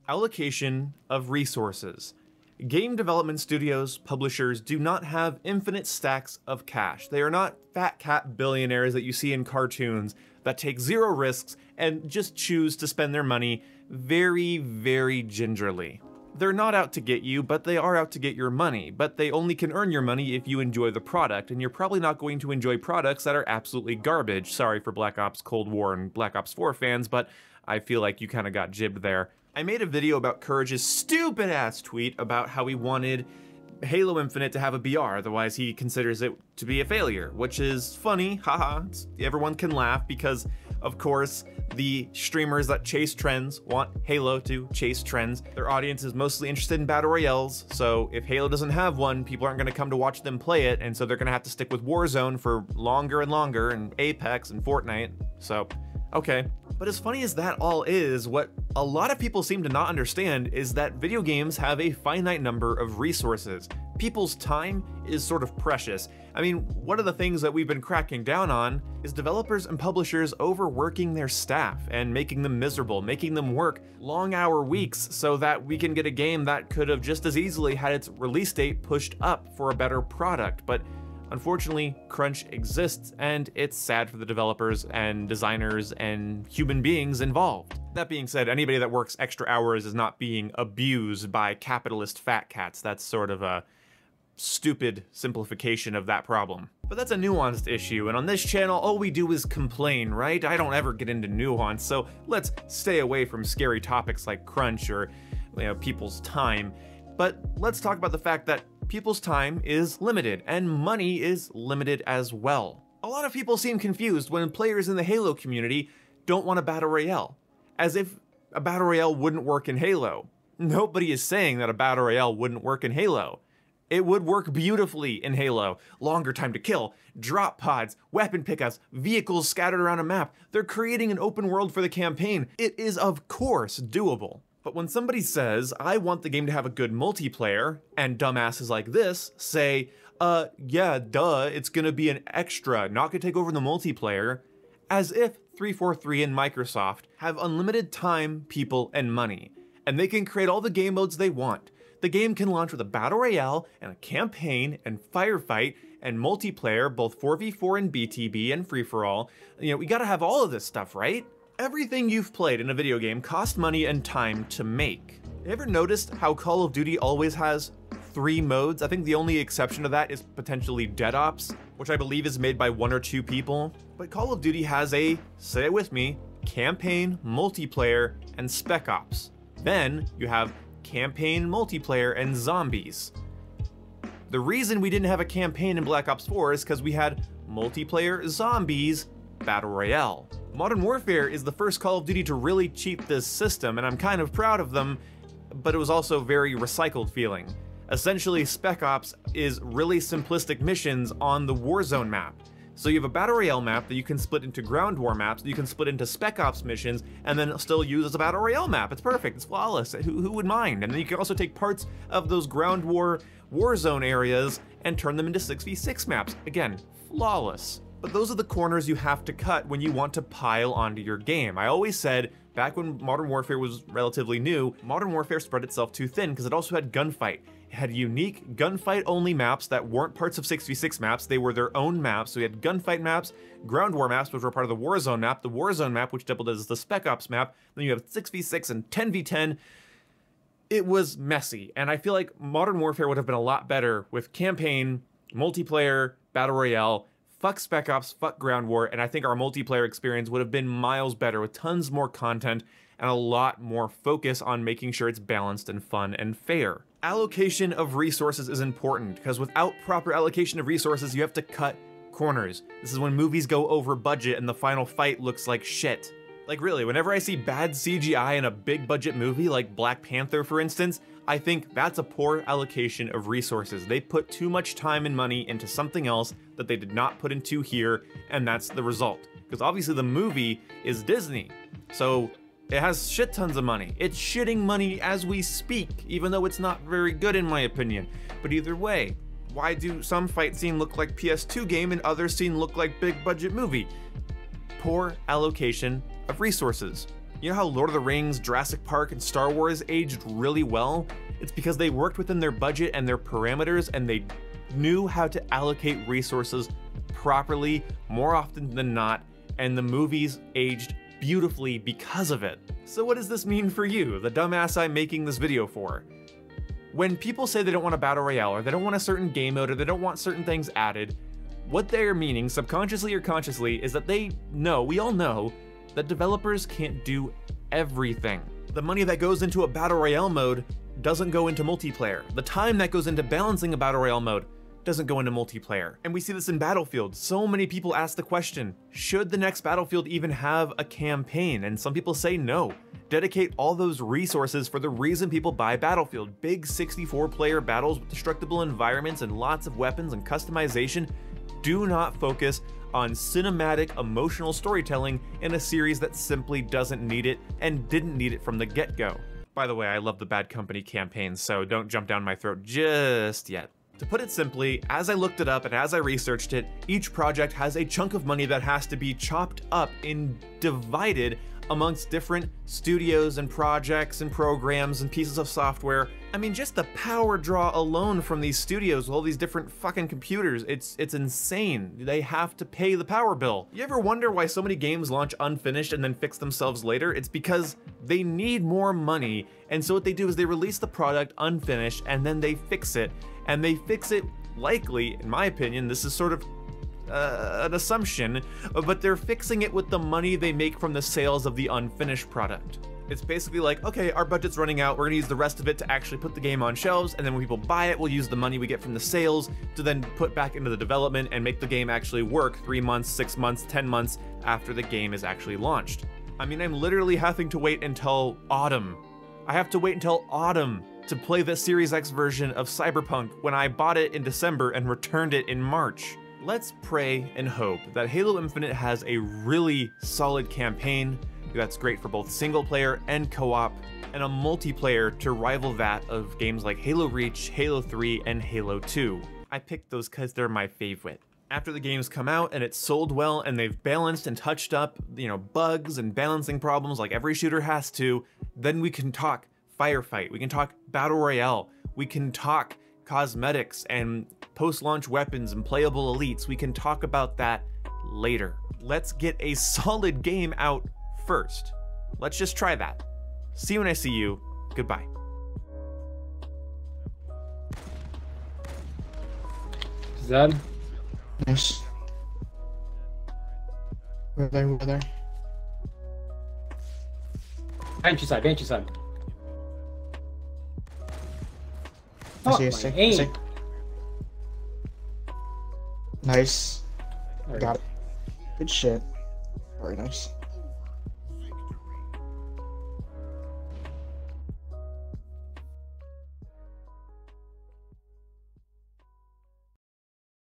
Allocation of resources. Game development studios, publishers do not have infinite stacks of cash. They are not fat cat billionaires that you see in cartoons that take zero risks and just choose to spend their money very, very gingerly. They're not out to get you, but they are out to get your money. But they only can earn your money if you enjoy the product, and you're probably not going to enjoy products that are absolutely garbage. Sorry for Black Ops Cold War and Black Ops 4 fans, but I feel like you kind of got jibbed there. I made a video about Courage's stupid-ass tweet about how he wanted Halo Infinite to have a BR, otherwise he considers it to be a failure, which is funny, haha. Everyone can laugh because, of course, the streamers that chase trends want Halo to chase trends. Their audience is mostly interested in battle royales, so if Halo doesn't have one, people aren't going to come to watch them play it, and so they're going to have to stick with Warzone for longer and longer, and Apex and Fortnite, so okay. But as funny as that all is, what a lot of people seem to not understand is that video games have a finite number of resources. People's time is sort of precious. I mean, one of the things that we've been cracking down on is developers and publishers overworking their staff and making them miserable, making them work long hour weeks so that we can get a game that could have just as easily had its release date pushed up for a better product. But unfortunately, crunch exists, and it's sad for the developers and designers and human beings involved. That being said, anybody that works extra hours is not being abused by capitalist fat cats. That's sort of a stupid simplification of that problem. But that's a nuanced issue, and on this channel, all we do is complain, right? I don't ever get into nuance, so let's stay away from scary topics like crunch or, people's time. But let's talk about the fact that people's time is limited, and money is limited as well. A lot of people seem confused when players in the Halo community don't want a battle royale, as if a battle royale wouldn't work in Halo. Nobody is saying that a battle royale wouldn't work in Halo. It would work beautifully in Halo. Longer time to kill, drop pods, weapon pickups, vehicles scattered around a map. They're creating an open world for the campaign. It is of course doable. But when somebody says, I want the game to have a good multiplayer, and dumbasses like this say, yeah, duh, it's gonna be an extra, not gonna take over the multiplayer, as if 343 and Microsoft have unlimited time, people, and money, and they can create all the game modes they want. The game can launch with a battle royale, and a campaign, and firefight, and multiplayer, both 4v4 and BTB, and free-for-all. We gotta have all of this stuff, right? Everything you've played in a video game costs money and time to make. Have you ever noticed how Call of Duty always has 3 modes? I think the only exception to that is potentially Dead Ops, which I believe is made by 1 or 2 people. But Call of Duty has a, say it with me, campaign, multiplayer, and Spec Ops. Then you have campaign, multiplayer, and zombies. The reason we didn't have a campaign in Black Ops 4 is because we had multiplayer, zombies, battle royale. Modern Warfare is the first Call of Duty to really cheat this system, and I'm kind of proud of them, but it was also very recycled feeling. Essentially, Spec Ops is really simplistic missions on the Warzone map. So you have a Battle Royale map that you can split into Ground War maps, that you can split into Spec Ops missions, and then still use as a Battle Royale map. It's perfect, it's flawless, who would mind? And then you can also take parts of those Ground War Warzone areas and turn them into 6v6 maps. Again, flawless. But those are the corners you have to cut when you want to pile onto your game. I always said, back when Modern Warfare was relatively new, Modern Warfare spread itself too thin because it also had gunfight. It had unique gunfight-only maps that weren't parts of 6v6 maps, they were their own maps. So you had gunfight maps, ground war maps, which were part of the Warzone map, the Warzone map, which doubled as the Spec Ops map, then you have 6v6 and 10v10. It was messy, and I feel like Modern Warfare would have been a lot better with campaign, multiplayer, battle royale. Fuck Spec Ops, fuck Ground War, and I think our multiplayer experience would have been miles better with tons more content and a lot more focus on making sure it's balanced and fun and fair. Allocation of resources is important, because without proper allocation of resources, you have to cut corners. This is when movies go over budget and the final fight looks like shit. Like really, whenever I see bad CGI in a big budget movie like Black Panther for instance, I think that's a poor allocation of resources. They put too much time and money into something else that they did not put into here, and that's the result. Because obviously the movie is Disney, so it has shit tons of money. It's shitting money as we speak, even though it's not very good in my opinion. But either way, why do some fight scene look like PS2 game and other scene look like big budget movie? Poor allocation of resources. You know how Lord of the Rings, Jurassic Park, and Star Wars aged really well? It's because they worked within their budget and their parameters, and they knew how to allocate resources properly more often than not, and the movies aged beautifully because of it. So what does this mean for you, the dumbass I'm making this video for? When people say they don't want a battle royale, or they don't want a certain game mode, or they don't want certain things added, what they're meaning, subconsciously or consciously, is that they know, we all know, that developers can't do everything. The money that goes into a battle royale mode doesn't go into multiplayer. The time that goes into balancing a battle royale mode doesn't go into multiplayer. And we see this in Battlefield. So many people ask the question, should the next Battlefield even have a campaign? And some people say no. Dedicate all those resources for the reason people buy Battlefield. Big 64-player battles with destructible environments and lots of weapons and customization. Do not focus on cinematic, emotional storytelling in a series that simply doesn't need it and didn't need it from the get-go. By the way, I love the Bad Company campaign, so don't jump down my throat just yet. To put it simply, as I looked it up and as I researched it, each project has a chunk of money that has to be chopped up and divided amongst different studios and projects and programs and pieces of software. I mean, just the power draw alone from these studios, all these different fucking computers, it's insane. They have to pay the power bill. You ever wonder why so many games launch unfinished and then fix themselves later? It's because they need more money, and so what they do is they release the product unfinished and then they fix it. And they fix it likely, in my opinion, this is sort of an assumption, but they're fixing it with the money they make from the sales of the unfinished product. It's basically like, okay, our budget's running out, we're gonna use the rest of it to actually put the game on shelves, and then when people buy it, we'll use the money we get from the sales to then put back into the development and make the game actually work 3 months, 6 months, 10 months after the game is actually launched. I mean, I'm literally having to wait until autumn. I have to wait until autumn to play the Series X version of Cyberpunk when I bought it in December and returned it in March. Let's pray and hope that Halo Infinite has a really solid campaign that's great for both single player and co-op, and a multiplayer to rival that of games like Halo Reach, Halo 3, and Halo 2. I picked those because they're my favorite. After the games come out and it's sold well and they've balanced and touched up, bugs and balancing problems like every shooter has to, then we can talk firefight, we can talk battle royale, we can talk cosmetics and post-launch weapons and playable elites. We can talk about that later. Let's get a solid game out first. Let's just try that. See you when I see you. Goodbye. Zed? Nice. Where are they? Banshee side, Banshee side. I see, I see. Nice. Right. Got it. Good shit. Very nice.